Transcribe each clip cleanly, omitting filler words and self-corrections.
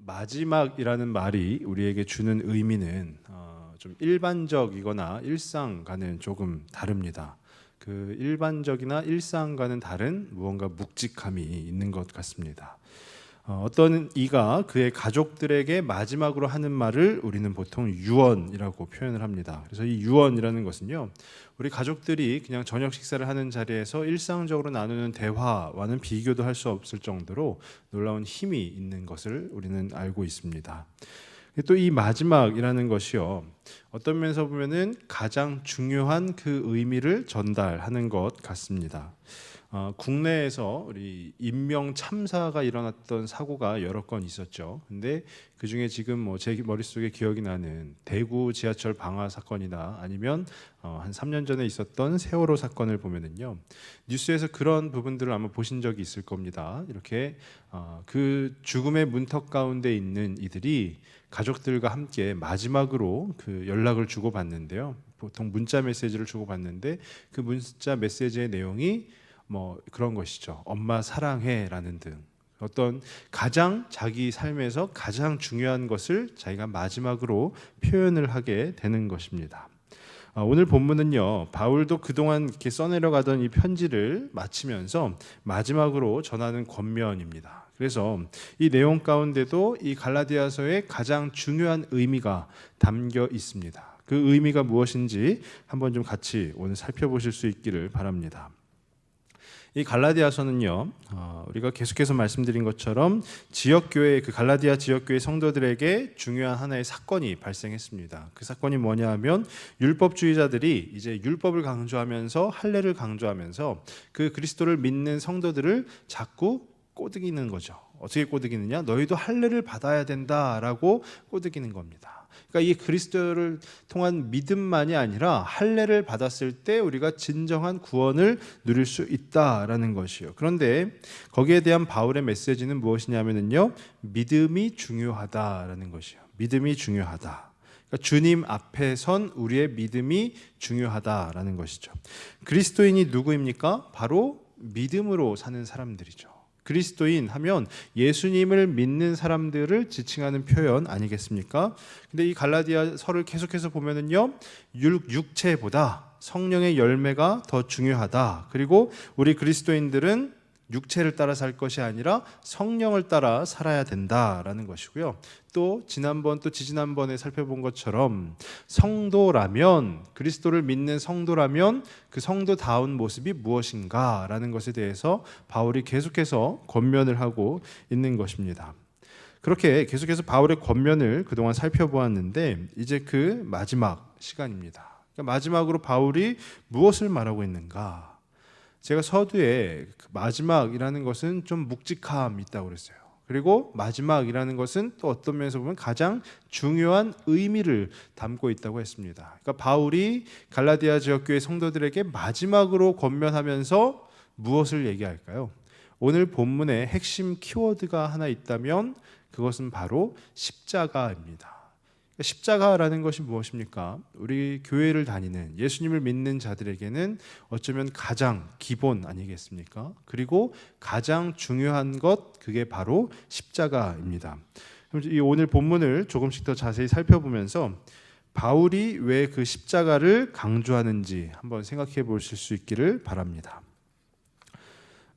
마지막이라는 말이 우리에게 주는 의미는 좀 일반적이거나 일상과는 조금 다릅니다. 그 일반적이나 일상과는 다른 무언가 묵직함이 있는 것 같습니다. 어떤 이가 그의 가족들에게 마지막으로 하는 말을 우리는 보통 유언이라고 표현을 합니다. 그래서 이 유언이라는 것은요, 우리 가족들이 그냥 저녁 식사를 하는 자리에서 일상적으로 나누는 대화와는 비교도 할 수 없을 정도로 놀라운 힘이 있는 것을 우리는 알고 있습니다. 또 이 마지막이라는 것이요, 어떤 면에서 보면은 가장 중요한 그 의미를 전달하는 것 같습니다. 국내에서 우리 인명 참사가 일어났던 사고가 여러 건 있었죠. 근데 그 중에 지금 제 머릿속에 기억이 나는 대구 지하철 방화 사건이나 아니면 한 3년 전에 있었던 세월호 사건을 보면은요, 뉴스에서 그런 부분들을 아마 보신 적이 있을 겁니다. 이렇게 그 죽음의 문턱 가운데 있는 이들이 가족들과 함께 마지막으로 그 연락을 주고받는데요. 보통 문자 메시지를 주고받는데 그 문자 메시지의 내용이 그런 것이죠. 엄마 사랑해라는 등 어떤 가장 자기 삶에서 가장 중요한 것을 자기가 마지막으로 표현을 하게 되는 것입니다. 오늘 본문은요, 바울도 그동안 이렇게 써내려가던 이 편지를 마치면서 마지막으로 전하는 권면입니다. 그래서 이 내용 가운데도 이 갈라디아서의 가장 중요한 의미가 담겨 있습니다. 그 의미가 무엇인지 한번 좀 같이 오늘 살펴보실 수 있기를 바랍니다. 이 갈라디아서는요, 우리가 계속해서 말씀드린 것처럼 지역교회, 그 갈라디아 지역교회 성도들에게 중요한 하나의 사건이 발생했습니다. 그 사건이 뭐냐 하면 율법주의자들이 이제 율법을 강조하면서 할례를 강조하면서 그 그리스도를 믿는 성도들을 자꾸 꼬드기는 거죠. 어떻게 꼬드기느냐? 너희도 할례를 받아야 된다라고 꼬드기는 겁니다. 그러니까 이 그리스도를 통한 믿음만이 아니라 할례를 받았을 때 우리가 진정한 구원을 누릴 수 있다라는 것이요. 그런데 거기에 대한 바울의 메시지는 무엇이냐면요, 믿음이 중요하다라는 것이요. 믿음이 중요하다. 그러니까 주님 앞에 선 우리의 믿음이 중요하다라는 것이죠. 그리스도인이 누구입니까? 바로 믿음으로 사는 사람들이죠. 그리스도인 하면 예수님을 믿는 사람들을 지칭하는 표현 아니겠습니까? 근데 이 갈라디아서를 계속해서 보면은요, 육체보다 성령의 열매가 더 중요하다. 그리고 우리 그리스도인들은 육체를 따라 살 것이 아니라 성령을 따라 살아야 된다라는 것이고요. 또 지지난번에 살펴본 것처럼 성도라면, 그리스도를 믿는 성도라면 그 성도다운 모습이 무엇인가라는 것에 대해서 바울이 계속해서 권면을 하고 있는 것입니다. 그렇게 계속해서 바울의 권면을 그동안 살펴보았는데 이제 그 마지막 시간입니다. 그러니까 마지막으로 바울이 무엇을 말하고 있는가? 제가 서두에 마지막이라는 것은 좀 묵직함이 있다고 그랬어요. 그리고 마지막이라는 것은 또 어떤 면에서 보면 가장 중요한 의미를 담고 있다고 했습니다. 그러니까 바울이 갈라디아 지역교회 성도들에게 마지막으로 권면하면서 무엇을 얘기할까요? 오늘 본문의 핵심 키워드가 하나 있다면 그것은 바로 십자가입니다. 십자가라는 것이 무엇입니까? 우리 교회를 다니는 예수님을 믿는 자들에게는 어쩌면 가장 기본 아니겠습니까? 그리고 가장 중요한 것, 그게 바로 십자가입니다. 이 오늘 본문을 조금씩 더 자세히 살펴보면서 바울이 왜 그 십자가를 강조하는지 한번 생각해 보실 수 있기를 바랍니다.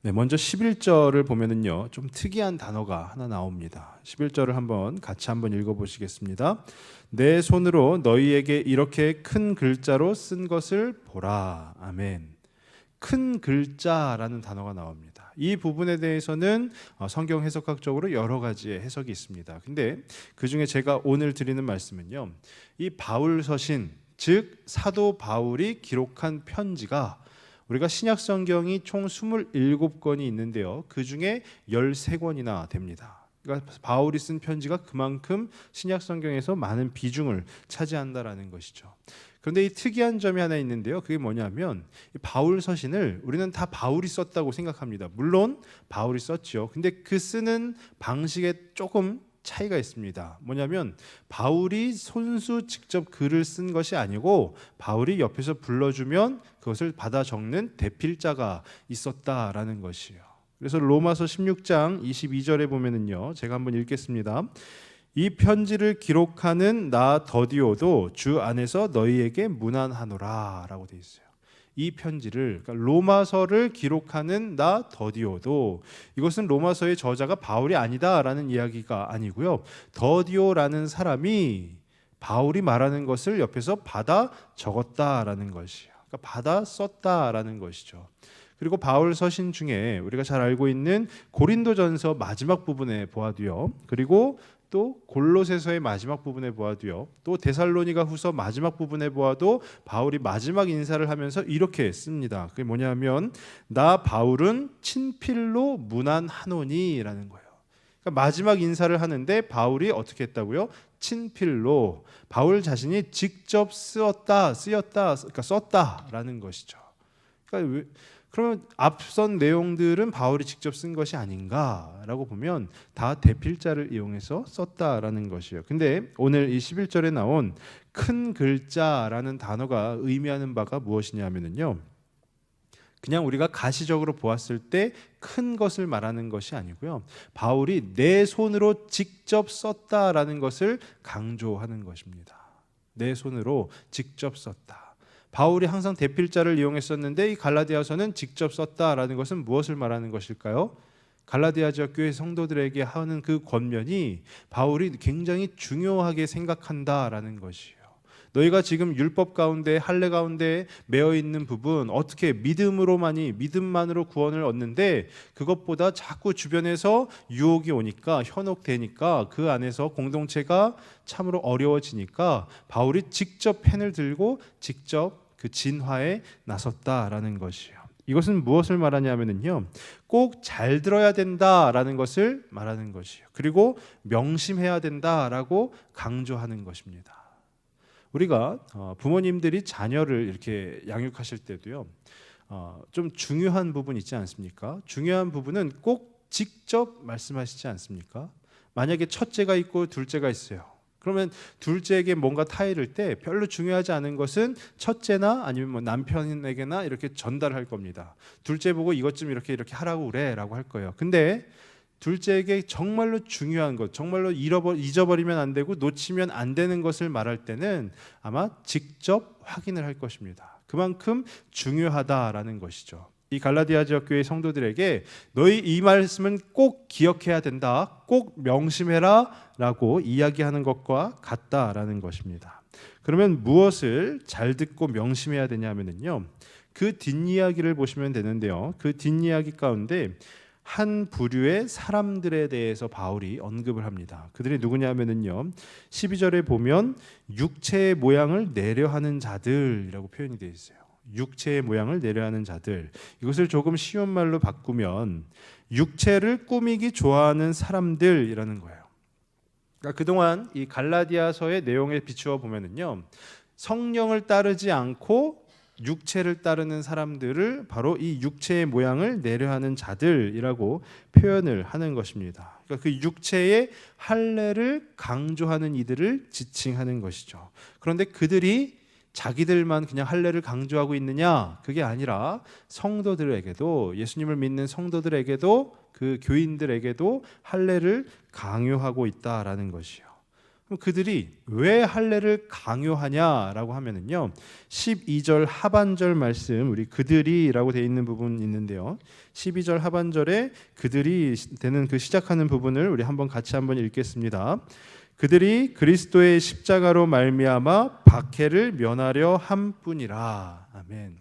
네, 먼저 11절을 보면은요, 좀 특이한 단어가 하나 나옵니다. 11절을 같이 한번 읽어보시겠습니다. 내 손으로 너희에게 이렇게 큰 글자로 쓴 것을 보라. 아멘. 큰 글자라는 단어가 나옵니다. 이 부분에 대해서는 성경 해석학적으로 여러 가지의 해석이 있습니다. 근데 그 중에 제가 오늘 드리는 말씀은요, 이 바울 서신, 즉 사도 바울이 기록한 편지가 우리가 신약 성경이 총 27권이 있는데요, 그 중에 13권이나 됩니다. 그러니까 바울이 쓴 편지가 그만큼 신약 성경에서 많은 비중을 차지한다라는 것이죠. 그런데 이 특이한 점이 하나 있는데요, 그게 뭐냐면 바울 서신을 우리는 다 바울이 썼다고 생각합니다. 물론 바울이 썼죠. 근데 그 쓰는 방식에 조금 차이가 있습니다. 뭐냐면 바울이 손수 직접 글을 쓴 것이 아니고 바울이 옆에서 불러주면 그것을 받아 적는 대필자가 있었다라는 것이에요. 그래서 로마서 16장 22절에 보면은요, 제가 한번 읽겠습니다. 이 편지를 기록하는 나 더디오도 주 안에서 너희에게 문안하노라 라고 되어 있어요. 이 편지를, 그러니까 로마서를 기록하는 나 더디오도, 이것은 로마서의 저자가 바울이 아니다라는 이야기가 아니고요, 더디오라는 사람이 바울이 말하는 것을 옆에서 받아 적었다라는 것이에요. 그러니까 받아 썼다라는 것이죠. 그리고 바울 서신 중에 우리가 잘 알고 있는 고린도전서 마지막 부분에 보아도요, 그리고 또 골로새서의 마지막 부분에 보아도요, 또 데살로니가 후서 마지막 부분에 보아도 바울이 마지막 인사를 하면서 이렇게 씁니다. 그게 뭐냐면 나 바울은 친필로 문안하노니라는 거예요. 그러니까 마지막 인사를 하는데 바울이 어떻게 했다고요? 친필로, 바울 자신이 직접 쓰였다, 그러니까 썼다라는 것이죠. 그러니까 그러면 앞선 내용들은 바울이 직접 쓴 것이 아닌가라고 보면 다 대필자를 이용해서 썼다라는 것이에요. 근데 오늘 이 11절에 나온 큰 글자라는 단어가 의미하는 바가 무엇이냐면요, 그냥 우리가 가시적으로 보았을 때 큰 것을 말하는 것이 아니고요, 바울이 내 손으로 직접 썼다라는 것을 강조하는 것입니다. 내 손으로 직접 썼다. 바울이 항상 대필자를 이용했었는데 이 갈라디아서는 직접 썼다라는 것은 무엇을 말하는 것일까요? 갈라디아 지역 교회 성도들에게 하는 그 권면이 바울이 굉장히 중요하게 생각한다라는 것이에요. 너희가 지금 율법 가운데, 할례 가운데 매어 있는 부분, 어떻게 믿음만으로 구원을 얻는데 그것보다 자꾸 주변에서 유혹이 오니까, 현혹되니까 그 안에서 공동체가 참으로 어려워지니까 바울이 직접 펜을 들고 직접 그 진화에 나섰다라는 것이에요. 이것은 무엇을 말하냐면요, 꼭 잘 들어야 된다라는 것을 말하는 것이에요. 그리고 명심해야 된다라고 강조하는 것입니다. 우리가 부모님들이 자녀를 이렇게 양육하실 때도요, 좀 중요한 부분 있지 않습니까? 중요한 부분은 꼭 직접 말씀하시지 않습니까? 만약에 첫째가 있고 둘째가 있어요. 그러면 둘째에게 뭔가 타이를 때 별로 중요하지 않은 것은 첫째나 아니면 뭐 남편에게나 이렇게 전달할 겁니다. 둘째 보고 이것 좀 이렇게 하라고 그래라고 할 거예요. 근데 둘째에게 정말로 중요한 것, 정말로 잊어버리면 안 되고 놓치면 안 되는 것을 말할 때는 아마 직접 확인을 할 것입니다. 그만큼 중요하다라는 것이죠. 이 갈라디아 지역 교회 성도들에게 너희 이 말씀은 꼭 기억해야 된다, 꼭 명심해라 라고 이야기하는 것과 같다라는 것입니다. 그러면 무엇을 잘 듣고 명심해야 되냐면요, 그 뒷이야기를 보시면 되는데요, 그 뒷이야기 가운데 한 부류의 사람들에 대해서 바울이 언급을 합니다. 그들이 누구냐면요, 12절에 보면 육체의 모양을 내려하는 자들이라고 표현이 되어 있어요. 육체의 모양을 내려하는 자들, 이것을 조금 쉬운 말로 바꾸면 육체를 꾸미기 좋아하는 사람들이라는 거예요. 그러니까 그동안 이 갈라디아서의 내용에 비추어 보면은요, 성령을 따르지 않고 육체를 따르는 사람들을 바로 이 육체의 모양을 내려하는 자들이라고 표현을 하는 것입니다. 그러니까 그 육체의 할례를 강조하는 이들을 지칭하는 것이죠. 그런데 그들이 자기들만 그냥 할례를 강조하고 있느냐? 그게 아니라 성도들에게도, 예수님을 믿는 성도들에게도, 그 교인들에게도 할례를 강요하고 있다라는 것이요. 그럼 그들이 왜 할례를 강요하냐라고 하면은요, 12절 하반절 말씀, 우리 그들이라고 되어 있는 부분이 있는데요, 12절 하반절에 그들이 되는 그 시작하는 부분을 우리 같이 한번 읽겠습니다. 그들이 그리스도의 십자가로 말미암아 박해를 면하려 함뿐이라. 아멘.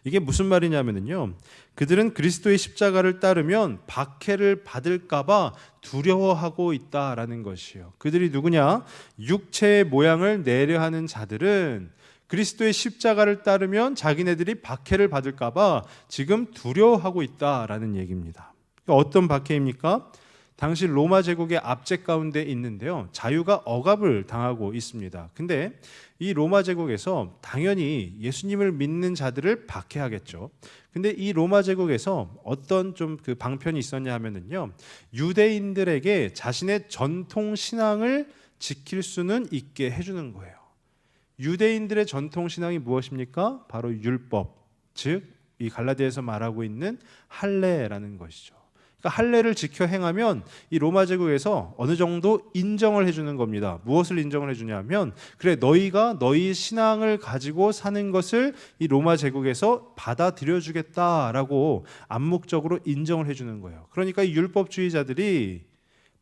이게 무슨 말이냐면요, 그들은 그리스도의 십자가를 따르면 박해를 받을까봐 두려워하고 있다라는 것이에요. 그들이 누구냐? 육체의 모양을 내려하는 자들은 그리스도의 십자가를 따르면 자기네들이 박해를 받을까봐 지금 두려워하고 있다라는 얘기입니다. 어떤 박해입니까? 당시 로마 제국의 압제 가운데 있는데요, 자유가 억압을 당하고 있습니다. 근데 이 로마 제국에서 당연히 예수님을 믿는 자들을 박해하겠죠. 근데 이 로마 제국에서 어떤 좀 그 방편이 있었냐 하면은요, 유대인들에게 자신의 전통 신앙을 지킬 수는 있게 해주는 거예요. 유대인들의 전통 신앙이 무엇입니까? 바로 율법, 즉 이 갈라디아에서 말하고 있는 할례라는 것이죠. 그러니까 할례를 지켜 행하면 이 로마 제국에서 어느 정도 인정을 해주는 겁니다. 무엇을 인정을 해주냐면 그래 너희가 너희 신앙을 가지고 사는 것을 이 로마 제국에서 받아들여 주겠다라고 암묵적으로 인정을 해주는 거예요. 그러니까 이 율법주의자들이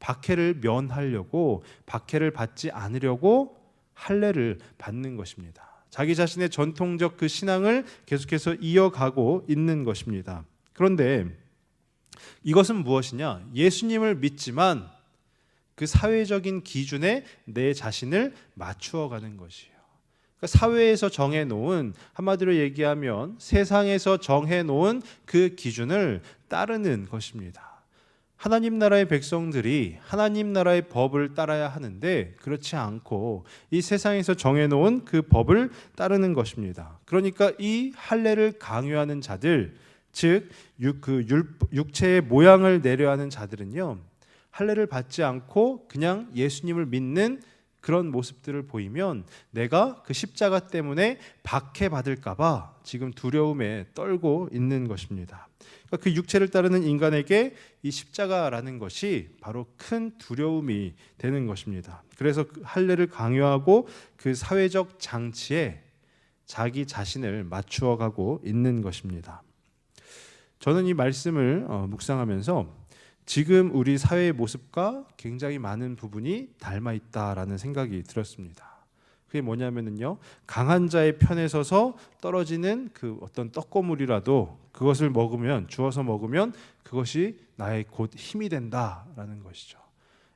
박해를 면하려고 박해를 받지 않으려고 할례를 받는 것입니다. 자기 자신의 전통적 그 신앙을 계속해서 이어가고 있는 것입니다. 그런데 이것은 무엇이냐? 예수님을 믿지만 그 사회적인 기준에 내 자신을 맞추어 가는 것이에요. 그러니까 사회에서 정해놓은, 한마디로 얘기하면 세상에서 정해놓은 그 기준을 따르는 것입니다. 하나님 나라의 백성들이 하나님 나라의 법을 따라야 하는데 그렇지 않고 이 세상에서 정해놓은 그 법을 따르는 것입니다. 그러니까 이 할례를 강요하는 자들, 즉 육체의 모양을 내려 하는 자들은요, 할례를 받지 않고 그냥 예수님을 믿는 그런 모습들을 보이면 내가 그 십자가 때문에 박해받을까 봐 지금 두려움에 떨고 있는 것입니다. 그러니까 그 육체를 따르는 인간에게 이 십자가라는 것이 바로 큰 두려움이 되는 것입니다. 그래서 할례를 강요하고 그 사회적 장치에 자기 자신을 맞추어 가고 있는 것입니다. 저는 이 말씀을 묵상하면서 지금 우리 사회의 모습과 굉장히 많은 부분이 닮아 있다라는 생각이 들었습니다. 그게 뭐냐면요, 강한 자의 편에 서서 떨어지는 그 어떤 떡고물이라도 그것을 먹으면, 주워서 먹으면 그것이 나의 곧 힘이 된다라는 것이죠.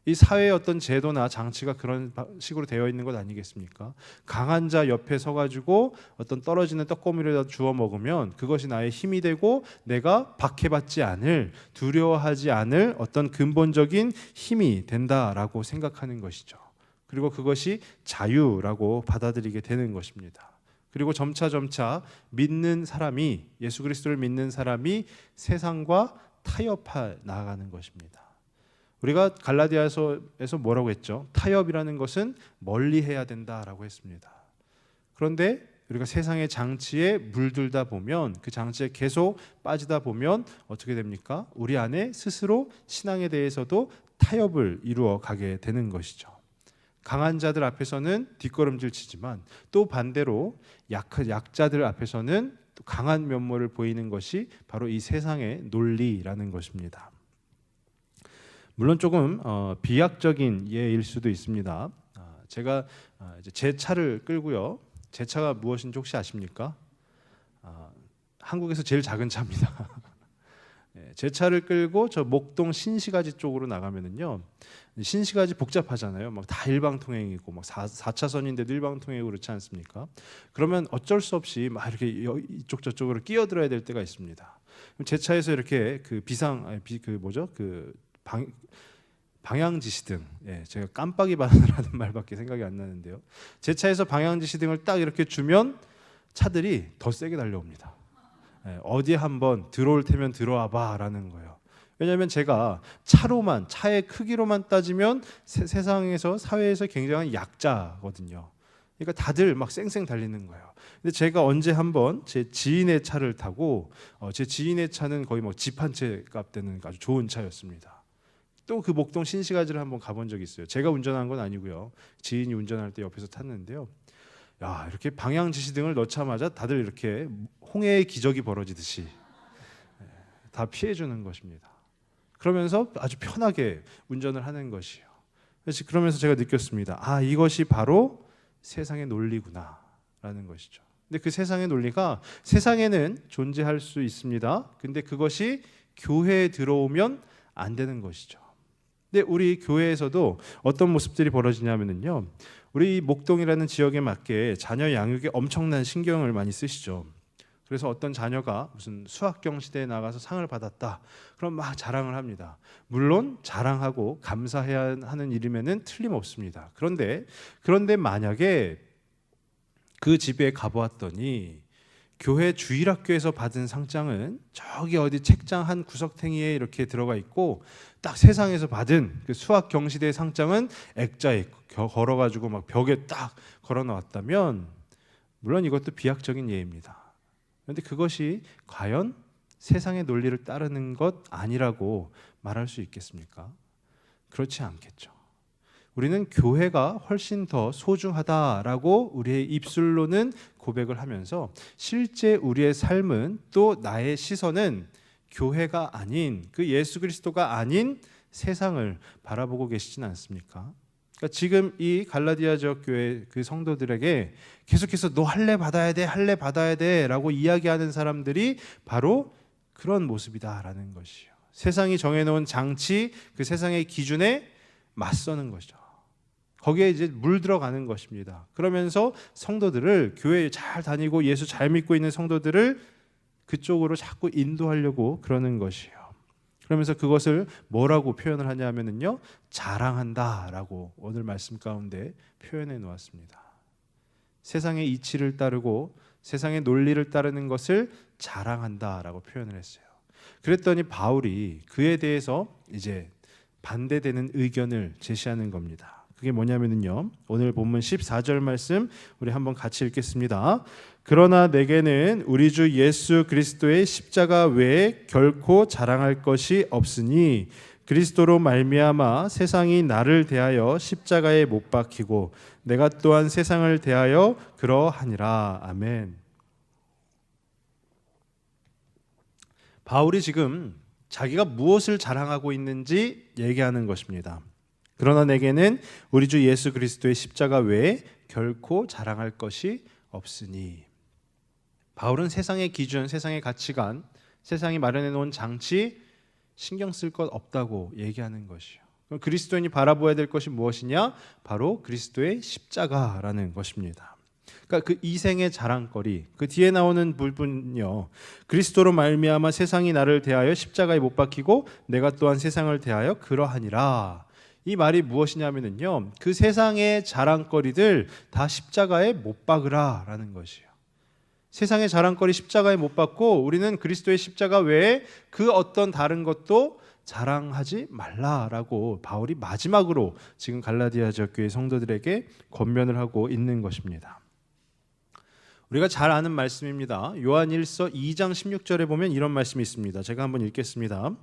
이 사회의 어떤 제도나 장치가 그런 식으로 되어 있는 것 아니겠습니까? 강한 자 옆에 서가지고 어떤 떨어지는 떡고물에다 주워 먹으면 그것이 나의 힘이 되고 내가 박해받지 않을, 두려워하지 않을 어떤 근본적인 힘이 된다라고 생각하는 것이죠. 그리고 그것이 자유라고 받아들이게 되는 것입니다. 그리고 점차 믿는 사람이, 예수 그리스도를 믿는 사람이 세상과 타협해 나아가는 것입니다. 우리가 갈라디아에서 뭐라고 했죠? 타협이라는 것은 멀리해야 된다라고 했습니다. 그런데 우리가 세상의 장치에 물들다 보면, 그 장치에 계속 빠지다 보면 어떻게 됩니까? 우리 안에 스스로 신앙에 대해서도 타협을 이루어 가게 되는 것이죠. 강한 자들 앞에서는 뒷걸음질 치지만 또 반대로 약자들 앞에서는 또 강한 면모를 보이는 것이 바로 이 세상의 논리라는 것입니다. 물론 조금 비약적인 예일 수도 있습니다. 제가 이제 제 차를 끌고요. 제 차가 무엇인지 혹시 아십니까? 한국에서 제일 작은 차입니다. 제 차를 끌고 저 목동 신시가지 쪽으로 나가면은요, 신시가지 복잡하잖아요. 막 다 일방통행이고 막 4차선인데도 일방통행이고 그렇지 않습니까? 그러면 어쩔 수 없이 막 이렇게 이쪽 저쪽으로 끼어들어야 될 때가 있습니다. 제 차에서 이렇게 그 방향지시등, 제가 깜빡이 반응하는 말밖에 생각이 안 나는데요. 제 차에서 방향지시등을 딱 이렇게 주면 차들이 더 세게 달려옵니다. 어디 한번 들어올 테면 들어와 봐라는 거예요. 왜냐하면 제가 차의 크기로만 따지면 세상에서, 사회에서 굉장한 약자거든요. 그러니까 다들 막 쌩쌩 달리는 거예요. 근데 제가 언제 한번 제 지인의 차를 타고, 제 지인의 차는 거의 뭐 집 한 채 값 되는 아주 좋은 차였습니다. 또 그 목동 신시가지를 한번 가본 적이 있어요. 제가 운전한 건 아니고요. 지인이 운전할 때 옆에서 탔는데요. 야, 이렇게 방향 지시등을 넣자마자 다들 이렇게 홍해의 기적이 벌어지듯이 다 피해주는 것입니다. 그러면서 아주 편하게 운전을 하는 것이요. 그러면서 제가 느꼈습니다. 이것이 바로 세상의 논리구나라는 것이죠. 근데 그 세상의 논리가 세상에는 존재할 수 있습니다. 근데 그것이 교회에 들어오면 안 되는 것이죠. 근데 우리 교회에서도 어떤 모습들이 벌어지냐면요, 우리 목동이라는 지역에 맞게 자녀 양육에 엄청난 신경을 많이 쓰시죠. 그래서 어떤 자녀가 무슨 수학경 시대에 나가서 상을 받았다, 그럼 막 자랑을 합니다. 물론 자랑하고 감사해야 하는 일임에는 틀림없습니다. 그런데 만약에 그 집에 가보았더니 교회 주일학교에서 받은 상장은 저기 어디 책장 한 구석탱이에 이렇게 들어가 있고, 딱 세상에서 받은 그 수학 경시대 상장은 액자에 걸어가지고 막 벽에 딱 걸어 놓았다면, 물론 이것도 비약적인 예입니다. 그런데 그것이 과연 세상의 논리를 따르는 것 아니라고 말할 수 있겠습니까? 그렇지 않겠죠. 우리는 교회가 훨씬 더 소중하다라고 우리의 입술로는 고백을 하면서 실제 우리의 삶은 또 나의 시선은 교회가 아닌 그 예수 그리스도가 아닌 세상을 바라보고 계시진 않습니까? 그러니까 지금 이 갈라디아 지역 교회 그 성도들에게 계속해서 너 할례 받아야 돼, 할례 받아야 돼라고 이야기하는 사람들이 바로 그런 모습이다라는 것이요. 세상이 정해놓은 장치, 그 세상의 기준에 맞서는 것이죠. 거기에 이제 물들어가는 것입니다. 그러면서 성도들을 교회에 잘 다니고 예수 잘 믿고 있는 성도들을 그쪽으로 자꾸 인도하려고 그러는 것이에요. 그러면서 그것을 뭐라고 표현을 하냐면요, 자랑한다라고 오늘 말씀 가운데 표현해 놓았습니다. 세상의 이치를 따르고 세상의 논리를 따르는 것을 자랑한다라고 표현을 했어요. 그랬더니 바울이 그에 대해서 이제 반대되는 의견을 제시하는 겁니다. 그게 뭐냐면요, 오늘 본문 14절 말씀 우리 한번 같이 읽겠습니다. 그러나 내게는 우리 주 예수 그리스도의 십자가 외에 결코 자랑할 것이 없으니 그리스도로 말미암아 세상이 나를 대하여 십자가에 못 박히고 내가 또한 세상을 대하여 그러하니라. 아멘. 바울이 지금 자기가 무엇을 자랑하고 있는지 얘기하는 것입니다. 그러나 내게는 우리 주 예수 그리스도의 십자가 외에 결코 자랑할 것이 없으니, 바울은 세상의 기준, 세상의 가치관, 세상이 마련해 놓은 장치 신경 쓸 것 없다고 얘기하는 것이요. 그럼 그리스도인이 바라보아야 될 것이 무엇이냐? 바로 그리스도의 십자가라는 것입니다. 그러니까 그 이생의 자랑거리, 그 뒤에 나오는 부분요, 그리스도로 말미암아 세상이 나를 대하여 십자가에 못 박히고 내가 또한 세상을 대하여 그러하니라. 이 말이 무엇이냐면요, 그 세상의 자랑거리들 다 십자가에 못 박으라라는 것이에요. 세상의 자랑거리 십자가에 못 박고 우리는 그리스도의 십자가 외에 그 어떤 다른 것도 자랑하지 말라라고 바울이 마지막으로 지금 갈라디아 지역 교회 성도들에게 권면을 하고 있는 것입니다. 우리가 잘 아는 말씀입니다. 요한일서 2장 16절에 보면 이런 말씀이 있습니다. 제가 한번 읽겠습니다.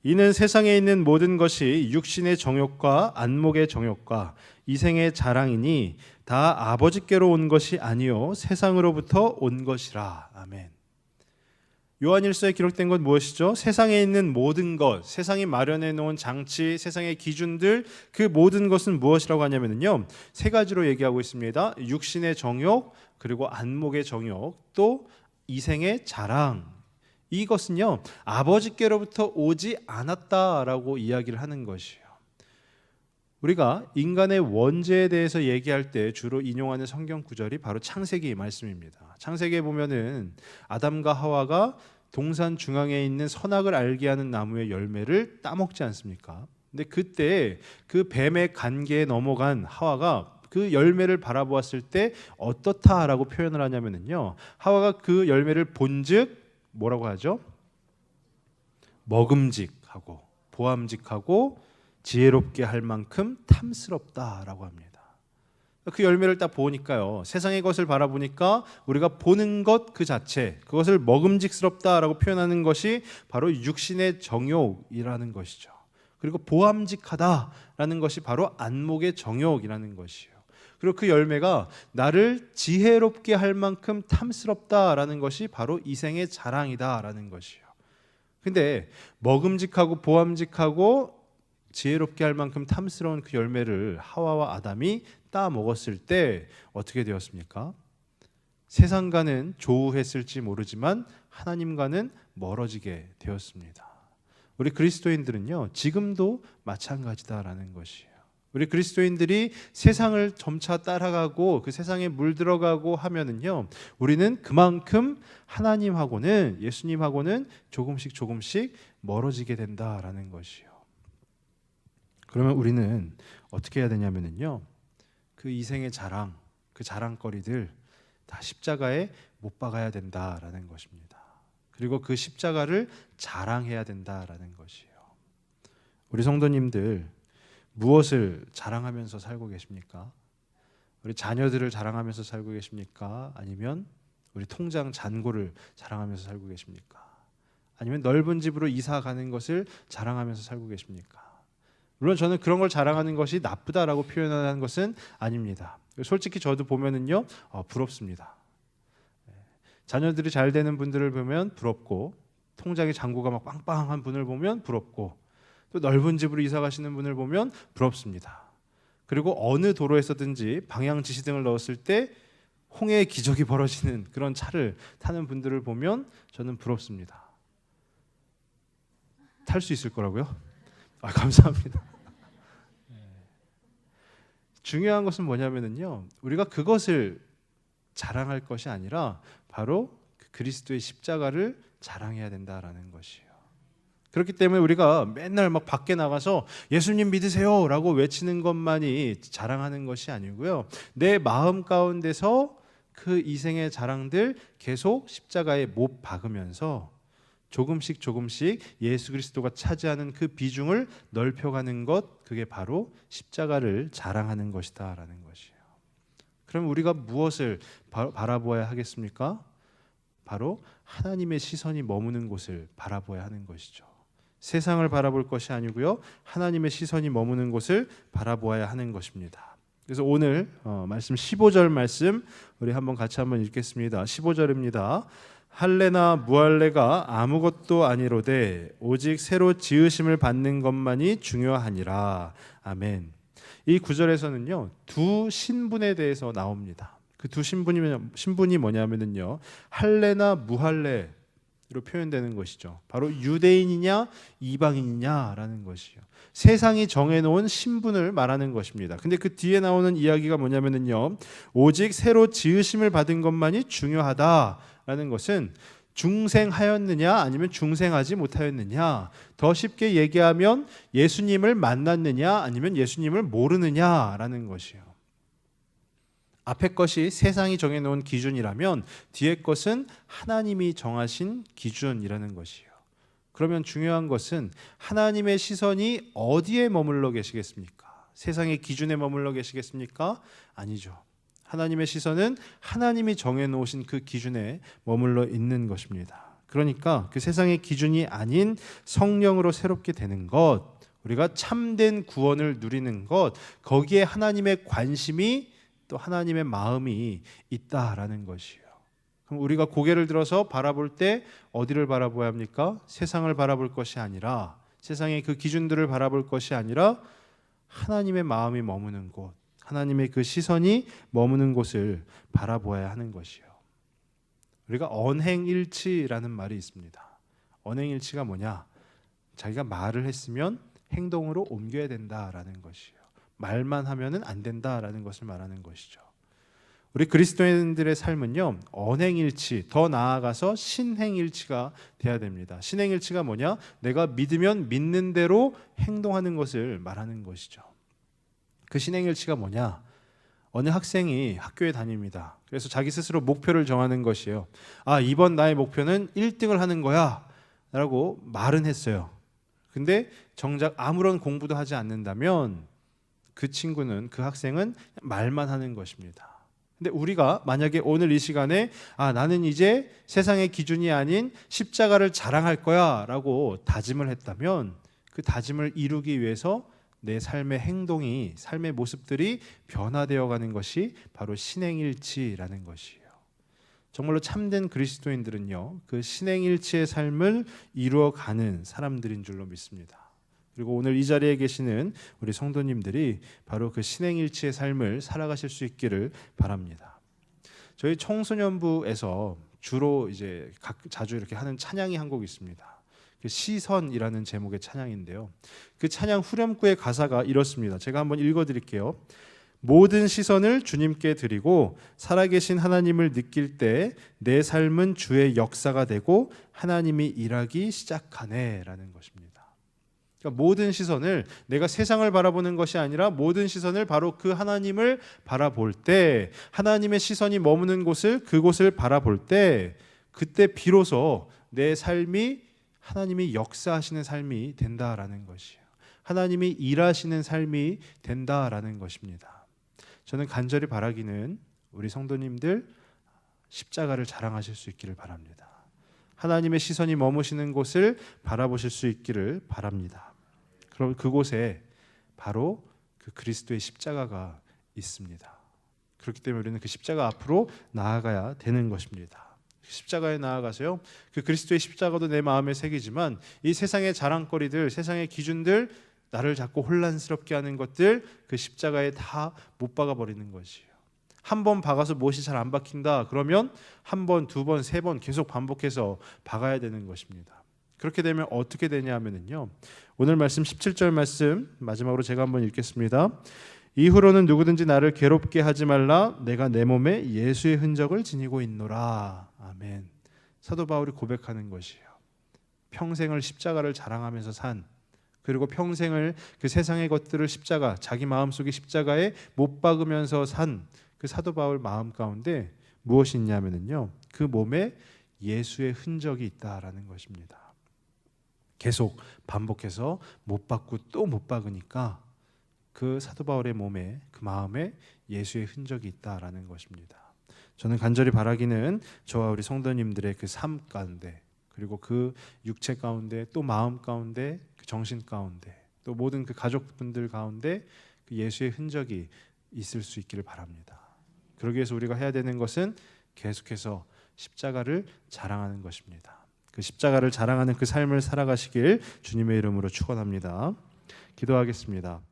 이는 세상에 있는 모든 것이 육신의 정욕과 안목의 정욕과 이생의 자랑이니 다 아버지께로 온 것이 아니요 세상으로부터 온 것이라. 아멘. 요한일서에 기록된 건 무엇이죠? 세상에 있는 모든 것, 세상이 마련해 놓은 장치, 세상의 기준들, 그 모든 것은 무엇이라고 하냐면요, 세 가지로 얘기하고 있습니다. 육신의 정욕, 그리고 안목의 정욕, 또 이생의 자랑. 이것은요, 아버지께로부터 오지 않았다라고 이야기를 하는 것이에요. 우리가 인간의 원죄에 대해서 얘기할 때 주로 인용하는 성경 구절이 바로 창세기 말씀입니다. 창세기에 보면은 아담과 하와가 동산 중앙에 있는 선악을 알게 하는 나무의 열매를 따먹지 않습니까? 근데 그때 그 뱀의 관계에 넘어간 하와가 그 열매를 바라보았을 때 어떻다라고 표현을 하냐면요, 하와가 그 열매를 본즉 뭐라고 하죠? 먹음직하고 보암직하고 지혜롭게 할 만큼 탐스럽다라고 합니다. 그 열매를 딱 보니까요, 세상의 것을 바라보니까 우리가 보는 것 그 자체, 그것을 먹음직스럽다라고 표현하는 것이 바로 육신의 정욕이라는 것이죠. 그리고 보암직하다라는 것이 바로 안목의 정욕이라는 것이에요. 그리고 그 열매가 나를 지혜롭게 할 만큼 탐스럽다라는 것이 바로 이생의 자랑이다라는 것이에요. 근데 먹음직하고 보암직하고 지혜롭게 할 만큼 탐스러운 그 열매를 하와와 아담이 따 먹었을 때 어떻게 되었습니까? 세상과는 조우했을지 모르지만 하나님과는 멀어지게 되었습니다. 우리 그리스도인들은요, 지금도 마찬가지다라는 것이에요. 우리 그리스도인들이 세상을 점차 따라가고 그 세상에 물들어가고 하면은요, 우리는 그만큼 하나님하고는, 예수님하고는 조금씩 멀어지게 된다라는 것이요. 그러면 우리는 어떻게 해야 되냐면요, 그 이생의 자랑, 그 자랑거리들 다 십자가에 못 박아야 된다라는 것입니다. 그리고 그 십자가를 자랑해야 된다라는 것이에요. 우리 성도님들 무엇을 자랑하면서 살고 계십니까? 우리 자녀들을 자랑하면서 살고 계십니까? 아니면 우리 통장 잔고를 자랑하면서 살고 계십니까? 아니면 넓은 집으로 이사 가는 것을 자랑하면서 살고 계십니까? 물론 저는 그런 걸 자랑하는 것이 나쁘다라고 표현하는 것은 아닙니다. 솔직히 저도 보면은요, 부럽습니다. 자녀들이 잘 되는 분들을 보면 부럽고, 통장에 잔고가 막 빵빵한 분을 보면 부럽고, 또 넓은 집으로 이사 가시는 분을 보면 부럽습니다. 그리고 어느 도로에서든지 방향 지시등을 넣었을 때 홍해의 기적이 벌어지는 그런 차를 타는 분들을 보면 저는 부럽습니다. 탈 수 있을 거라고요? 감사합니다. 중요한 것은 뭐냐면요, 우리가 그것을 자랑할 것이 아니라 바로 그리스도의 십자가를 자랑해야 된다라는 것이에요. 그렇기 때문에 우리가 맨날 막 밖에 나가서 예수님 믿으세요라고 외치는 것만이 자랑하는 것이 아니고요, 내 마음 가운데서 그 이생의 자랑들 계속 십자가에 못 박으면서 조금씩 예수 그리스도가 차지하는 그 비중을 넓혀가는 것, 그게 바로 십자가를 자랑하는 것이다라는 것이에요. 그럼 우리가 무엇을 바라보아야 하겠습니까? 바로 하나님의 시선이 머무는 곳을 바라보아야 하는 것이죠. 세상을 바라볼 것이 아니고요, 하나님의 시선이 머무는 곳을 바라보아야 하는 것입니다. 그래서 오늘 말씀 15절 말씀 우리 같이 한번 읽겠습니다. 15절입니다. 할례나 무할례가 아무것도 아니로되 오직 새로 지으심을 받는 것만이 중요하니라. 아멘. 이 구절에서는요, 두 신분에 대해서 나옵니다. 그 두 신분이 뭐냐면요, 할례나 무할례로 표현되는 것이죠. 바로 유대인이냐 이방인이냐라는 것이요. 세상이 정해놓은 신분을 말하는 것입니다. 근데 그 뒤에 나오는 이야기가 뭐냐면요, 오직 새로 지으심을 받은 것만이 중요하다라는 것은 중생하였느냐 아니면 중생하지 못하였느냐, 더 쉽게 얘기하면 예수님을 만났느냐 아니면 예수님을 모르느냐라는 것이요. 앞에 것이 세상이 정해놓은 기준이라면 뒤에 것은 하나님이 정하신 기준이라는 것이요. 그러면 중요한 것은 하나님의 시선이 어디에 머물러 계시겠습니까? 세상의 기준에 머물러 계시겠습니까? 아니죠. 하나님의 시선은 하나님이 정해놓으신 그 기준에 머물러 있는 것입니다. 그러니까 그 세상의 기준이 아닌 성령으로 새롭게 되는 것, 우리가 참된 구원을 누리는 것, 거기에 하나님의 관심이 또 하나님의 마음이 있다라는 것이에요. 그럼 우리가 고개를 들어서 바라볼 때 어디를 바라봐야 합니까? 세상을 바라볼 것이 아니라, 세상의 그 기준들을 바라볼 것이 아니라 하나님의 마음이 머무는 곳, 하나님의 그 시선이 머무는 곳을 바라보아야 하는 것이요. 우리가 언행일치라는 말이 있습니다. 언행일치가 뭐냐? 자기가 말을 했으면 행동으로 옮겨야 된다라는 것이요. 말만 하면은 안 된다라는 것을 말하는 것이죠. 우리 그리스도인들의 삶은요, 언행일치, 더 나아가서 신행일치가 돼야 됩니다. 신행일치가 뭐냐? 내가 믿으면 믿는 대로 행동하는 것을 말하는 것이죠. 그 신행일치가 뭐냐? 어느 학생이 학교에 다닙니다. 그래서 자기 스스로 목표를 정하는 것이에요. 이번 나의 목표는 1등을 하는 거야 라고 말은 했어요. 근데 정작 아무런 공부도 하지 않는다면 그 친구는, 그 학생은 말만 하는 것입니다. 근데 우리가 만약에 오늘 이 시간에 나는 이제 세상의 기준이 아닌 십자가를 자랑할 거야 라고 다짐을 했다면, 그 다짐을 이루기 위해서 내 삶의 행동이, 삶의 모습들이 변화되어 가는 것이 바로 신행일치라는 것이에요. 정말로 참된 그리스도인들은요, 그 신행일치의 삶을 이루어가는 사람들인 줄로 믿습니다. 그리고 오늘 이 자리에 계시는 우리 성도님들이 바로 그 신행일치의 삶을 살아가실 수 있기를 바랍니다. 저희 청소년부에서 주로 이제 자주 이렇게 하는 찬양이 한 곡 있습니다. 그 시선이라는 제목의 찬양인데요, 그 찬양 후렴구의 가사가 이렇습니다. 제가 한번 읽어드릴게요. 모든 시선을 주님께 드리고 살아계신 하나님을 느낄 때 내 삶은 주의 역사가 되고 하나님이 일하기 시작하네라는 것입니다. 그러니까 모든 시선을, 내가 세상을 바라보는 것이 아니라 모든 시선을 바로 그 하나님을 바라볼 때, 하나님의 시선이 머무는 곳을, 그곳을 바라볼 때, 그때 비로소 내 삶이 하나님이 역사하시는 삶이 된다라는 것이에요. 하나님이 일하시는 삶이 된다라는 것입니다. 저는 간절히 바라기는 우리 성도님들 십자가를 자랑하실 수 있기를 바랍니다. 하나님의 시선이 머무시는 곳을 바라보실 수 있기를 바랍니다. 그럼 그곳에 바로 그 그리스도의 십자가가 있습니다. 그렇기 때문에 우리는 그 십자가 앞으로 나아가야 되는 것입니다. 십자가에 나아가서요, 그 그리스도의 십자가도 내 마음에 새기지만 이 세상의 자랑거리들, 세상의 기준들, 나를 자꾸 혼란스럽게 하는 것들, 그 십자가에 다 못 박아 버리는 것이에요. 한 번 박아서 못이 잘 안 박힌다 그러면 한 번, 두 번, 세 번 계속 반복해서 박아야 되는 것입니다. 그렇게 되면 어떻게 되냐 하면요, 오늘 말씀 17절 말씀 마지막으로 제가 한번 읽겠습니다. 이후로는 누구든지 나를 괴롭게 하지 말라. 내가 내 몸에 예수의 흔적을 지니고 있노라. 아멘. 사도 바울이 고백하는 것이에요. 평생을 십자가를 자랑하면서 산, 그리고 평생을 그 세상의 것들을 십자가, 자기 마음속의 십자가에 못 박으면서 산 그 사도 바울 마음 가운데 무엇이 있냐면요, 그 몸에 예수의 흔적이 있다라는 것입니다. 계속 반복해서 못 박고 또 못 박으니까 그 사도 바울의 몸에, 그 마음에 예수의 흔적이 있다라는 것입니다. 저는 간절히 바라기는 저와 우리 성도님들의 그 삶 가운데, 그리고 그 육체 가운데, 또 마음 가운데, 그 정신 가운데, 또 모든 그 가족분들 가운데 그 예수의 흔적이 있을 수 있기를 바랍니다. 그러기 위해서 우리가 해야 되는 것은 계속해서 십자가를 자랑하는 것입니다. 그 십자가를 자랑하는 그 삶을 살아가시길 주님의 이름으로 축원합니다. 기도하겠습니다.